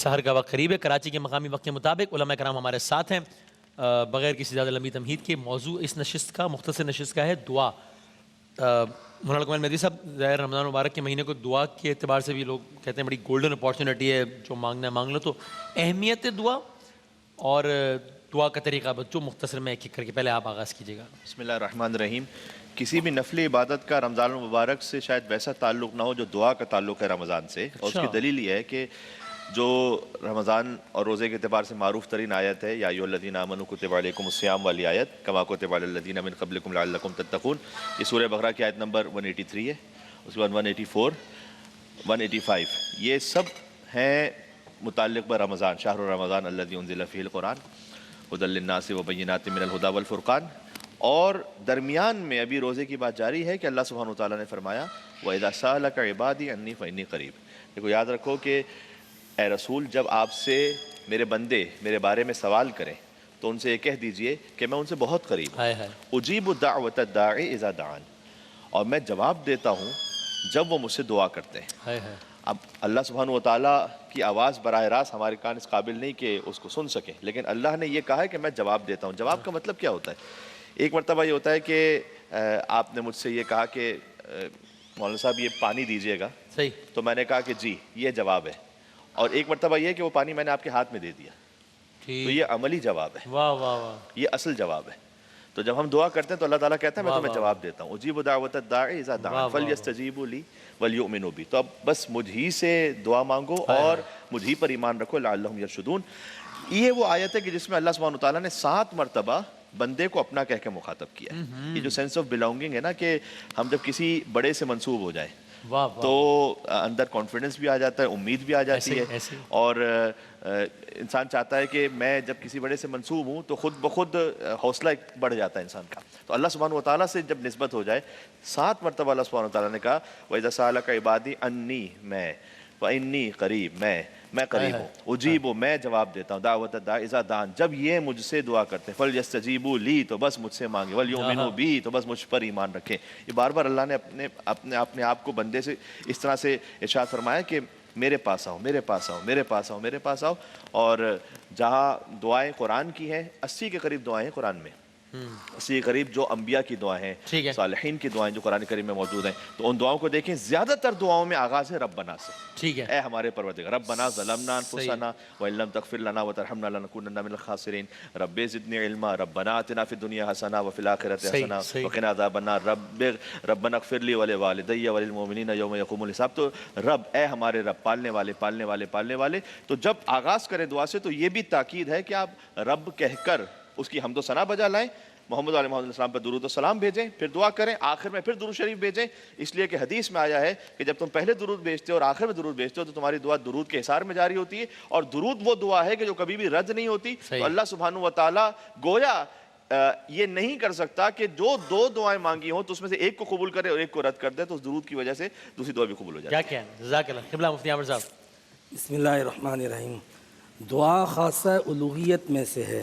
سحر کا وقت قریب ہے کراچی کے مقامی وقت کے مطابق علماء کرام ہمارے ساتھ ہیں بغیر کسی زیادہ لمبی تمہید کے موضوع اس نشست کا مختصر نشست کا ہے دعا مولانا کمال مہدوی صاحب ظاہر رمضان مبارک کے مہینے کو دعا کے اعتبار سے بھی لوگ کہتے ہیں بڑی گولڈن اپارچونیٹی ہے جو مانگنا ہے مانگ لو تو اہمیت دعا اور دعا کا طریقہ بچوں مختصر میں ایک ایک کر کے پہلے آپ آغاز کیجیے گا بسم اللہ الرحمن الرحیم کسی بھی نفلی عبادت کا رمضان المبارک سے شاید ویسا تعلق نہ ہو جو دعا کا تعلق ہے رمضان سے اور اس کی دلیل یہ ہے کہ جو رمضان اور روزے کے اعتبار سے معروف ترین آیت ہے یا ایھا الذین آمنوا کتب علیکم الصیام والی آیت کما کتب علی الذین من قبلکم لعلکم تتقون یہ سورہ بقرہ کی آیت نمبر 183 ہے اس کے بعد 184 185 یہ سب ہیں متعلق برمضان شہر رمضان الذی انزل فیہ القرآن ھدی للناس وبینات من الھدی والفرقان اور درمیان میں ابھی روزے کی بات جاری ہے کہ اللہ سبحانہ وتعالیٰ نے فرمایا وَإِذَا سَأَلَكَ عِبَادِي عَنِّي فَإِنِّي قَرِيب دیکھو یاد رکھو کہ اے رسول جب آپ سے میرے بندے میرے بارے میں سوال کریں تو ان سے یہ کہہ دیجئے کہ میں ان سے بہت قریب ہوں اجیب الدعوۃ الداعی اذا دعان اور میں جواب دیتا ہوں جب وہ مجھ سے دعا کرتے ہیں اب اللہ سبحانہ وتعالیٰ کی آواز براہ راست ہمارے کان اس قابل نہیں کہ اس کو سن سکیں لیکن اللہ نے یہ کہا ہے کہ میں جواب دیتا ہوں جواب کا مطلب کیا ہوتا ہے ایک مرتبہ یہ ہوتا ہے کہ آپ نے مجھ سے یہ کہا کہ مولانا صاحب یہ پانی دیجئے گا صحیح تو میں نے کہا کہ جی یہ جواب ہے اور ایک مرتبہ یہ کہ وہ پانی میں نے آپ کے ہاتھ میں دے دیا تو یہ عملی جواب ہے واہ واہ واہ یہ اصل جواب ہے تو جب ہم دعا کرتے ہیں تو اللہ تعالیٰ کہتا ہے میں تمہیں جواب دیتا ہوں اجیب دعوت الداعی اذا دعان فلیستجیبوا لی ولیؤمنوا بی تو اب بس مجھ ہی سے دعا مانگو اور مجھ ہی پر ایمان رکھو لعلہم یرشدون یہ وہ آیت ہے کہ جس میں اللہ سبحانہ وتعالیٰ نے 7 مرتبہ بندے کو اپنا کہہ کے مخاطب کیا ہے یہ جو سینس آف بلانگنگ ہے نا کہ ہم جب کسی بڑے سے منسوب ہو جائیں تو اندر کانفیڈنس بھی آ جاتا ہے امید بھی آ جاتی ہے اور انسان چاہتا ہے کہ میں جب کسی بڑے سے منسوب ہوں تو خود بخود حوصلہ بڑھ جاتا ہے انسان کا تو اللہ سبحانہ وتعالیٰ سے جب نسبت ہو جائے 7 مرتبہ اللہ سبحانہ وتعالیٰ نے کہا وَإِذَا سَأَلَكَ عِبَادِي عَنِّي میں وَإِنِّي قریب میں قریب ہوں اجیب میں جواب دیتا ہوں دعوت الداعی اذا دعان جب یہ مجھ سے دعا کرتے ہیں فلیستجیبوا لی تو بس مجھ سے مانگے ولیؤمنوا بی تو بس مجھ پر ایمان رکھیں یہ بار بار اللہ نے اپنے آپ کو بندے سے اس طرح سے ارشاد فرمایا کہ میرے پاس آؤ میرے پاس آؤ میرے پاس آؤ میرے پاس آؤ اور جہاں دعائیں قرآن کی ہیں 80 کے قریب دعائیں قرآن میں 80 کے قریب جو انبیاء کی دعائیں ہیں صالحین کی دعائیں جو قرآن کریم میں موجود ہیں تو ان دعاؤں کو دیکھیں زیادہ تر دعاؤں میں آغاز ہے ربنا سے ٹھیک ہے اے ہمارے پروردگار ربنا ظلمنا انفسنا وان لم تغفر لنا وترحمنا لنکونن من الخاسرین رب زدنی علما ربنا آتنا فی الدنیا حسنہ وفی الآخرۃ حسنہ وقنا عذاب النار ربنا اغفر لی ولوالدی وللمؤمنین یوم یقوم الحساب تو رب اے ہمارے رب پالنے والے تو جب آغاز کریں دعا سے تو یہ بھی تاکید ہے کہ آپ رب کہہ کر اس کی حمد و ثنا بجا لائیں محمد علیہ محمد السلام پر درود و سلام بھیجیں پھر دعا کریں آخر میں پھر درود شریف بھیجیں اس لیے کہ حدیث میں آیا ہے کہ جب تم پہلے درود بھیجتے ہو اور آخر میں درود بھیجتے ہو تو تمہاری دعا درود کے حصار میں جاری ہوتی ہے اور درود وہ دعا ہے کہ جو کبھی بھی رد نہیں ہوتی تو اللہ سبحانہ وتعالیٰ گویا یہ نہیں کر سکتا کہ جو 2 دعائیں مانگی ہوں تو اس میں سے ایک کو قبول کرے اور ایک کو رد کر دے تو اس درود کی وجہ سے دوسری دعا بھی قبول ہو جاتی ہے کیا ہے جزاک اللہ قبلہ مفتی عامر صاحب بسم اللہ الرحمن الرحیم دعا خاصہ الوہیت میں سے ہے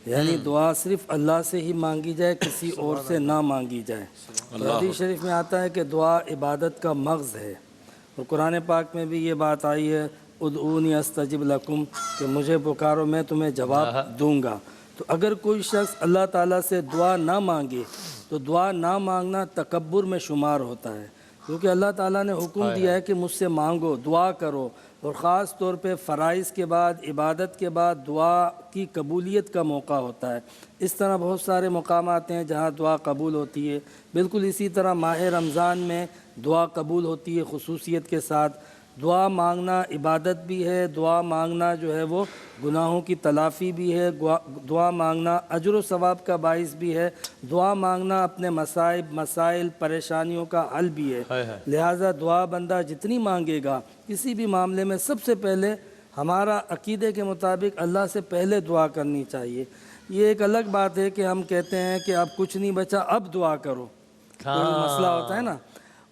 یعنی دعا صرف اللہ سے ہی مانگی جائے کسی اور سے نہ مانگی جائے حدیث شریف میں آتا ہے کہ دعا عبادت کا مغز ہے اور قرآن پاک میں بھی یہ بات آئی ہے ادعونی استجب لکم کہ مجھے پکارو میں تمہیں جواب دوں گا تو اگر کوئی شخص اللہ تعالیٰ سے دعا نہ مانگے تو دعا نہ مانگنا تکبر میں شمار ہوتا ہے کیونکہ اللہ تعالیٰ نے حکم دیا ہے کہ مجھ سے مانگو دعا کرو اور خاص طور پہ فرائض کے بعد عبادت کے بعد دعا کی قبولیت کا موقع ہوتا ہے اس طرح بہت سارے مقامات ہیں جہاں دعا قبول ہوتی ہے بالکل اسی طرح ماہ رمضان میں دعا قبول ہوتی ہے خصوصیت کے ساتھ دعا مانگنا عبادت بھی ہے دعا مانگنا جو ہے وہ گناہوں کی تلافی بھی ہے دعا مانگنا اجر و ثواب کا باعث بھی ہے دعا مانگنا اپنے مسائل پریشانیوں کا حل بھی ہے لہٰذا دعا بندہ جتنی مانگے گا کسی بھی معاملے میں سب سے پہلے ہمارا عقیدے کے مطابق اللہ سے پہلے دعا کرنی چاہیے یہ ایک الگ بات ہے کہ ہم کہتے ہیں کہ اب کچھ نہیں بچا اب دعا کرو کوئی مسئلہ ہوتا ہے نا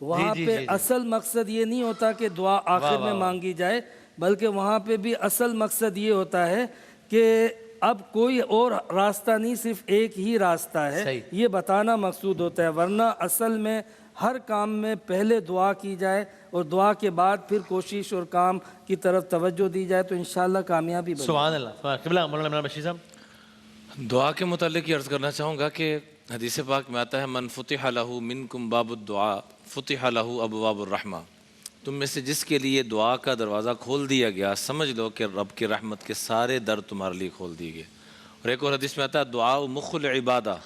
وہاں پہ اصل مقصد یہ نہیں ہوتا کہ دعا آخر میں مانگی جائے بلکہ وہاں پہ بھی اصل مقصد یہ ہوتا ہے کہ اب کوئی اور راستہ نہیں صرف ایک ہی راستہ ہے یہ بتانا مقصود ہوتا ہے ورنہ اصل میں ہر کام میں پہلے دعا کی جائے اور دعا کے بعد پھر کوشش اور کام کی طرف توجہ دی جائے تو انشاءاللہ کامیابی بنے. سبحان اللہ. قبلہ مولانا عمران بشیر صاحب. دعا کے متعلق یہ عرض کرنا چاہوں گا کہ حدیث پاک میں آتا ہے من فتح لہ منکم باب الدعاء فتح لہ ابواب الرحمہ. تم میں سے جس کے لیے دعا کا دروازہ کھول دیا گیا سمجھ لو کہ رب کی رحمت کے سارے در تمہارے لیے کھول دیے گئے. اور ایک اور حدیث میں آتا ہے دعا مخ العبادہ،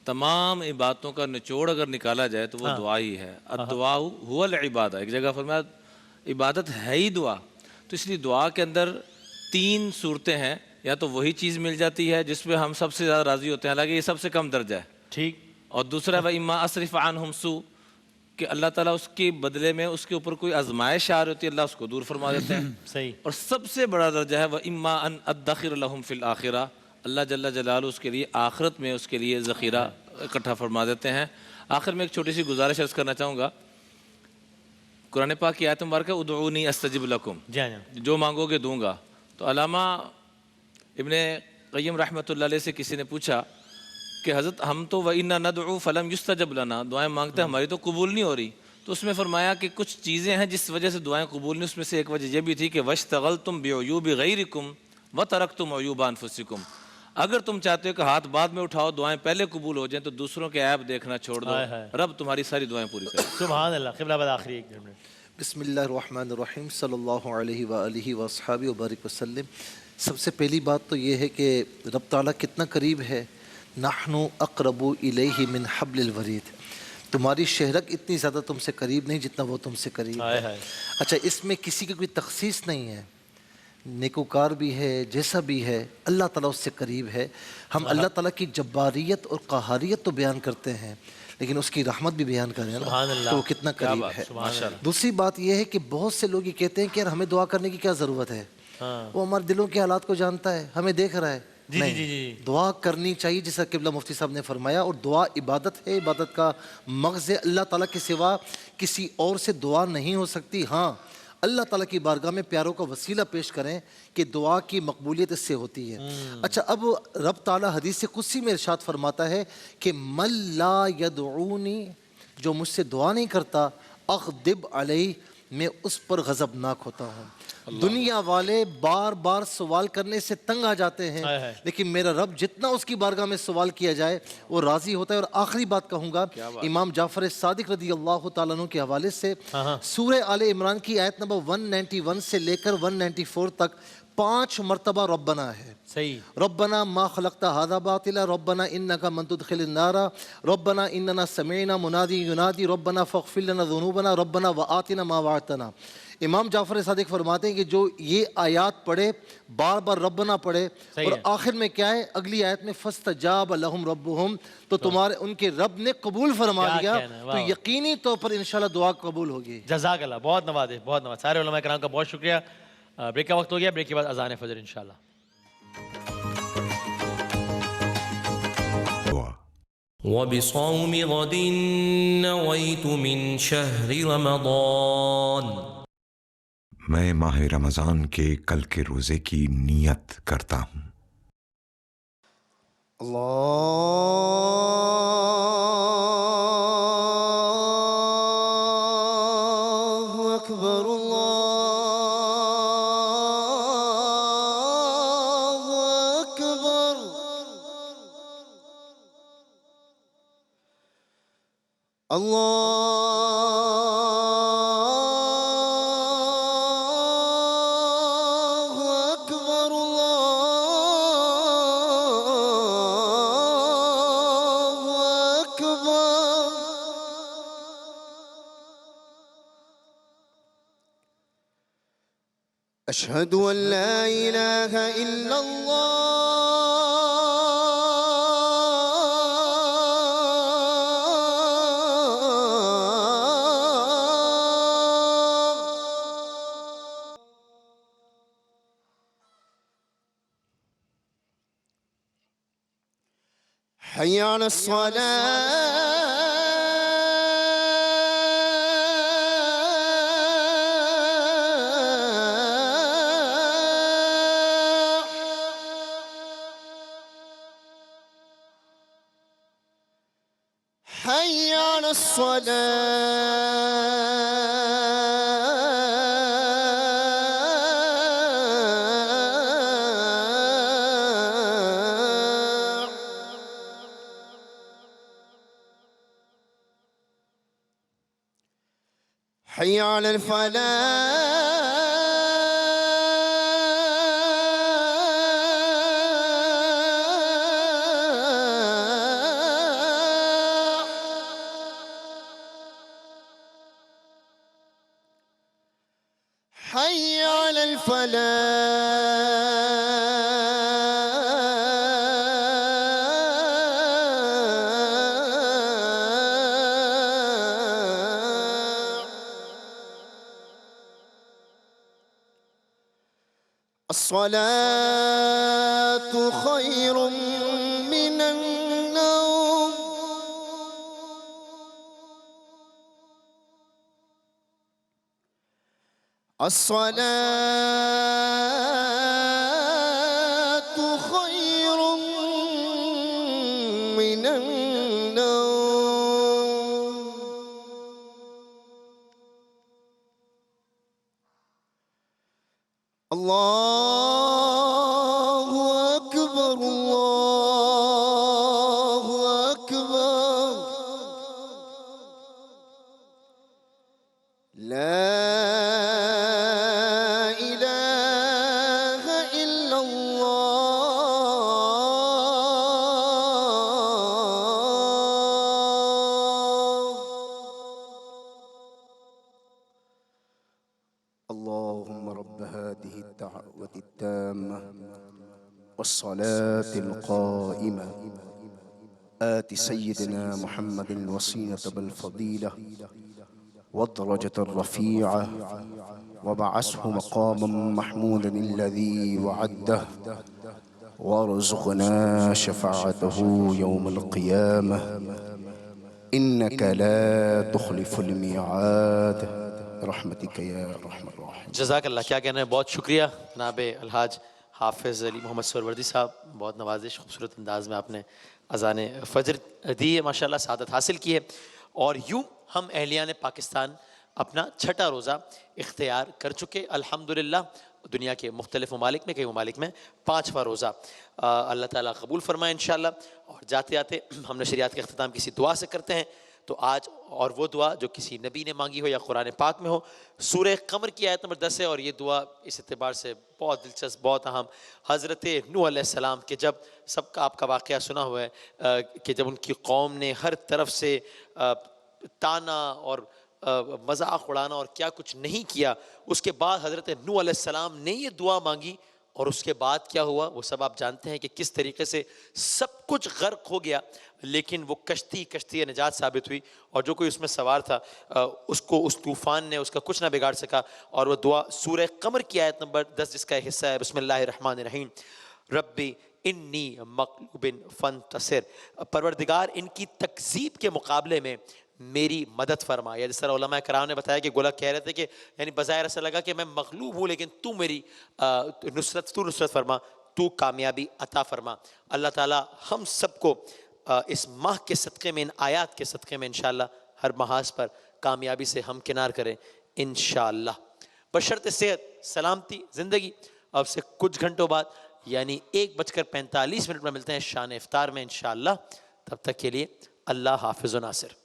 تمام عبادتوں کا نچوڑ اگر نکالا جائے تو وہ دعا ہی ہے. الدعاء هو العبادہ. ایک جگہ فرمایا عبادت ہے ہی دعا. تو اس لیے دعا کے اندر 3 صورتیں ہیں. یا تو وہی چیز مل جاتی ہے جس پہ ہم سب سے زیادہ راضی ہوتے ہیں، حالانکہ یہ سب سے کم درجہ ہے. ٹھیک. اور دوسرا وَإِمَّا أَصْرِفْ عَنْهُمْ سُوءَ، کہ اللہ تعالیٰ اس کے بدلے میں اس کے اوپر کوئی آزمائش آ رہی ہوتی ہے اللہ اس کو دور فرما دیتے ہیں. صحیح. اور سب سے بڑا درجہ ہے وَإِمَّا أَنْ أَدَّخِرَ لَهُمْ فِي الْآخِرَةِ، اللہ جل جلالہ اس کے لیے آخرت میں اس کے لیے ذخیرہ اکٹھا فرما دیتے ہیں. آخر میں ایک چھوٹی سی گزارش عرض کرنا چاہوں گا. قرآن پاک کی آیت مبارکہ ادعونی استجب لکم، جی ہاں. جو مانگو گے دوں گا. تو علامہ ابن قیم رحمۃ اللہ علیہ سے کسی نے پوچھا کہ حضرت ہم تو وَإِنَّا نَدْعُو فَلَمْ يُسْتَجَبْ لَنَا، دعائیں مانگتے ہیں ہماری تو قبول نہیں ہو رہی. تو اس میں فرمایا کہ کچھ چیزیں ہیں جس وجہ سے دعائیں قبول نہیں. اس میں سے ایک وجہ یہ بھی تھی کہ وَاشْتَغَلْتُمْ بِعُیُوبِ غَیْرِکُمْ وَتَرَکْتُمْ عُیُوبَ أَنفُسِکُمْ. اگر تم چاہتے ہو کہ ہاتھ بعد میں اٹھاؤ دعائیں پہلے قبول ہو جائیں تو دوسروں کے عیب دیکھنا چھوڑ دو، رب تمہاری ساری دعائیں پوری کرے. سبحان اللہ. قبلہ بعد آخری ایک منٹ. بسم اللہ الرحمن الرحیم صلی اللہ علیہ وآلہ وصحابہ وبارک وسلم. سب سے پہلی بات تو یہ ہے کہ رب تعالیٰ کتنا قریب ہے. نحن اقرب الیہ من حبل الورید. تمہاری شہرت اتنی زیادہ تم سے قریب نہیں جتنا وہ تم سے قریب ہے. اچھا اس میں کسی کی کوئی تخصیص نہیں ہے، نیکوکار بھی ہے جیسا بھی ہے اللہ تعالیٰ اس سے قریب ہے. ہم اللہ تعالیٰ کی جباریت اور قہاریت تو بیان کرتے ہیں لیکن اس کی رحمت بھی بیان کریں نا تو وہ کتنا قریب ہے. دوسری بات یہ ہے کہ بہت سے لوگ یہ کہتے ہیں کہ یار ہمیں دعا کرنے کی کیا ضرورت ہے، وہ ہمارے دلوں کے حالات کو جانتا ہے، ہمیں دیکھ رہا ہے. نہیں، دعا کرنی چاہیے جیسا قبلہ مفتی صاحب نے فرمایا. اور دعا عبادت ہے، عبادت کا مغز ہے. اللہ تعالیٰ کے سوا کسی اور سے دعا نہیں ہو سکتی. ہاں اللہ تعالیٰ کی بارگاہ میں پیاروں کا وسیلہ پیش کریں کہ دعا کی مقبولیت اس سے ہوتی ہے. اچھا اب رب تعالیٰ حدیث قدسی میں ارشاد فرماتا ہے کہ من لا یدعونی، جو مجھ سے دعا نہیں کرتا، اغضب علیہ، میں اس پر غضبناک ہوتا ہوں. دنیا والے بار بار سوال کرنے سے تنگ آ جاتے ہیں لیکن میرا رب جتنا اس کی بارگاہ میں سوال کیا جائے وہ راضی ہوتا ہے. اور آخری بات کہوں گا امام جعفر صادق رضی اللہ تعالیٰ عنہ کے حوالے سے سورہ آل عمران کی آیت نمبر 191 سے لے کر 194 تک 5 مرتبہ ربنا ہے. صحیح. ربنا ما خلقت هذا باطلا، ربنا انك من تدخل النار، ربنا اننا سمعنا منادی ینادی، ربنا فاغفر لنا ذنوبنا، ربنا وآتنا ما وعدتنا. امام جعفر صادق فرماتے ہیں کہ جو یہ آیات پڑھے، بار بار ربنا پڑھے، اور آخر میں کیا ہے اگلی آیت میں فاستجاب لهم ربهم، تو تمہارے ان کے رب نے قبول فرما لیا، تو یقینی طور پر انشاءاللہ دعا قبول ہوگی. جزاک اللہ. بہت نوازے، بہت نواز. سارے علماء کرام کا بہت شکریہ. بریک کا وقت ہو گیا، بریک کے بعد اذان فجر انشاءاللہ. وبصوم غد نويت من شهر رمضان. میں ماہ رمضان کے کل کے روزے کی نیت کرتا ہوں. اللہ اکبر، اللہ اکبر. اللہ اکبر، اللہ اکبر. اشہد ان لا الہ الا حي على الصلاة. حي على على الصلاة حي على الفلاح حي على الفلاح الصلاة خير من النوم الصلاة خير من النوم الله أكبر الله أكبر لا إله إلا الله اللهم رب هذه الدعوة التامة والصلاة القائمة آت سيدنا محمد الوسيلة بالفضيلة والدرجة الرفيعة وبعثه مقاما محمودا الذي وعده وارزقنا شفاعته يوم القيامة إنك لا تخلف الميعاد برحمتك یا ارحم الراحمین. جزاک اللہ. کیا کہنا ہے، بہت شکریہ جناب الحاج حافظ علی محمد سہروردی صاحب. بہت نوازش، خوبصورت انداز میں آپ نے اذان فجر دی ہے، ماشاءاللہ سعادت حاصل کی ہے. اور یوں ہم اہلیان پاکستان اپنا چھٹا روزہ اختیار کر چکے الحمدللہ. دنیا کے مختلف ممالک میں، کئی ممالک میں 5واں روزہ اللہ تعالیٰ قبول فرمائے انشاءاللہ. اور جاتے جاتے ہم نشریات کے اختتام کسی دعا سے کرتے ہیں. تو آج اور وہ دعا جو کسی نبی نے مانگی ہو یا قرآن پاک میں ہو، سورہ قمر کی آیت نمبر 10 ہے. اور یہ دعا اس اعتبار سے بہت دلچسپ، بہت اہم. حضرت نوح علیہ السلام کے جب سب کا آپ کا واقعہ سنا ہوا ہے کہ جب ان کی قوم نے ہر طرف سے تانا اور مذاق اڑانا اور کیا کچھ نہیں کیا، اس کے بعد حضرت نوح علیہ السلام نے یہ دعا مانگی. اور اس کے بعد کیا ہوا وہ سب آپ جانتے ہیں کہ کس طریقے سے سب کچھ غرق ہو گیا، لیکن وہ کشتی نجات ثابت ہوئی. اور جو کوئی اس میں سوار تھا اس کو اس طوفان نے اس کا کچھ نہ بگاڑ سکا. اور وہ دعا سورہ قمر کی آیت نمبر 10 جس کا ایک حصہ ہے، بسم اللہ الرحمن الرحیم، ربی انی مغلوب فانتصر. پروردگار ان کی تکذیب کے مقابلے میں میری مدد فرما. یا جس طرح علماء کرام نے بتایا کہ گولا کہہ رہے تھے کہ یعنی بظاہر ایسا لگا کہ میں مغلوب ہوں، لیکن تو میری نصرت فرما، تو کامیابی عطا فرما. اللہ تعالی ہم سب کو اس ماہ کے صدقے میں، ان آیات کے صدقے میں انشاءاللہ ہر محاذ پر کامیابی سے ہمکنار کریں انشاءاللہ. بشرط صحت، سلامتی، زندگی. اب سے کچھ گھنٹوں بعد یعنی 1:45 میں ملتے ہیں شان افطار میں انشاءاللہ. تب تک کے لیے اللہ حافظ و ناصر.